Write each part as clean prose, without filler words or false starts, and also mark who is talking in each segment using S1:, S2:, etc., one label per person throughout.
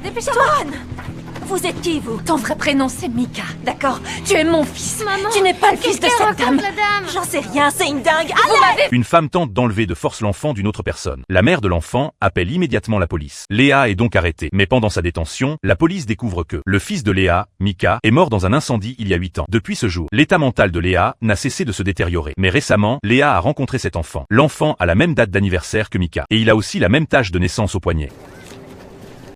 S1: Dépêche-toi.
S2: Swan! Vous êtes qui, vous? Ton vrai prénom, c'est Mika, d'accord? Tu es mon fils.
S1: Maman,
S2: Tu n'es pas le fils de
S1: qu'est-ce qu'elle
S2: cette dame.
S1: raconte, la dame?
S2: J'en sais rien, c'est une dingue.
S1: Vous
S2: Allez!
S1: m'avez...
S3: Une femme tente d'enlever de force l'enfant d'une autre personne. La mère de l'enfant appelle immédiatement la police. Léa est donc arrêtée. Mais pendant sa détention, la police découvre que le fils de Léa, Mika, est mort dans un incendie il y a 8 ans. Depuis ce jour, l'état mental de Léa n'a cessé de se détériorer. Mais récemment, Léa a rencontré cet enfant. L'enfant a la même date d'anniversaire que Mika. Et il a aussi la même tache de naissance au poignet.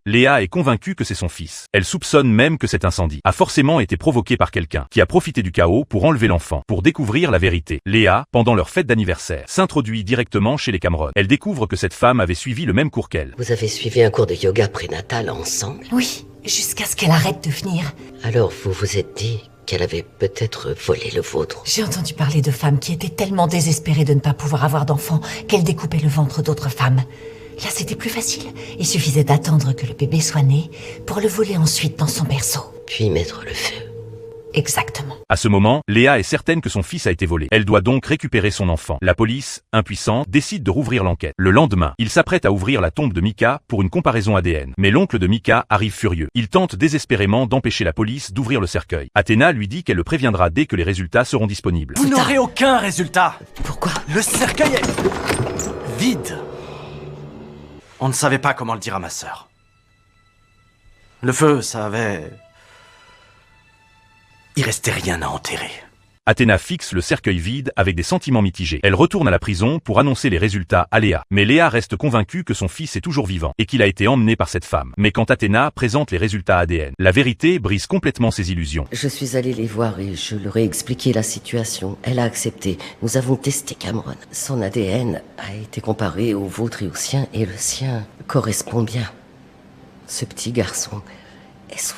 S3: Léa est convaincue que c'est son fils. Elle soupçonne même que cet incendie a forcément été provoqué par quelqu'un qui a profité du chaos pour enlever l'enfant. Pour découvrir la vérité, Léa, pendant leur fête d'anniversaire, s'introduit directement chez les Cameron. Elle découvre que cette femme avait suivi le même cours qu'elle.
S4: Vous avez suivi un cours de yoga prénatal ensemble?
S2: Oui, jusqu'à ce qu'elle arrête de venir.
S4: Alors vous vous êtes dit qu'elle avait peut-être volé le vôtre?
S2: J'ai entendu parler de femmes qui étaient tellement désespérées de ne pas pouvoir avoir d'enfants qu'elles découpaient le ventre d'autres femmes. Là, c'était plus facile. Il suffisait d'attendre que le bébé soit né pour le voler ensuite dans son berceau.
S4: Puis mettre le feu.
S2: Exactement.
S3: À ce moment, Léa est certaine que son fils a été volé. Elle doit donc récupérer son enfant. La police, impuissante, décide de rouvrir l'enquête. Le lendemain, il s'apprête à ouvrir la tombe de Mika pour une comparaison ADN. Mais l'oncle de Mika arrive furieux. Il tente désespérément d'empêcher la police d'ouvrir le cercueil. Athéna lui dit qu'elle le préviendra dès que les résultats seront disponibles.
S5: Vous n'aurez aucun résultat.
S4: Pourquoi?
S5: Le cercueil est... vide. On ne savait pas comment le dire à ma sœur. Le feu, ça avait... Il restait rien à enterrer.
S3: Athéna fixe le cercueil vide avec des sentiments mitigés. Elle retourne à la prison pour annoncer les résultats à Léa. Mais Léa reste convaincue que son fils est toujours vivant et qu'il a été emmené par cette femme. Mais quand Athéna présente les résultats ADN, la vérité brise complètement ses illusions.
S4: Je suis allée les voir et je leur ai expliqué la situation. Elle a accepté. Nous avons testé Cameron. Son ADN a été comparé au vôtre et au sien, et le sien correspond bien. Ce petit garçon est son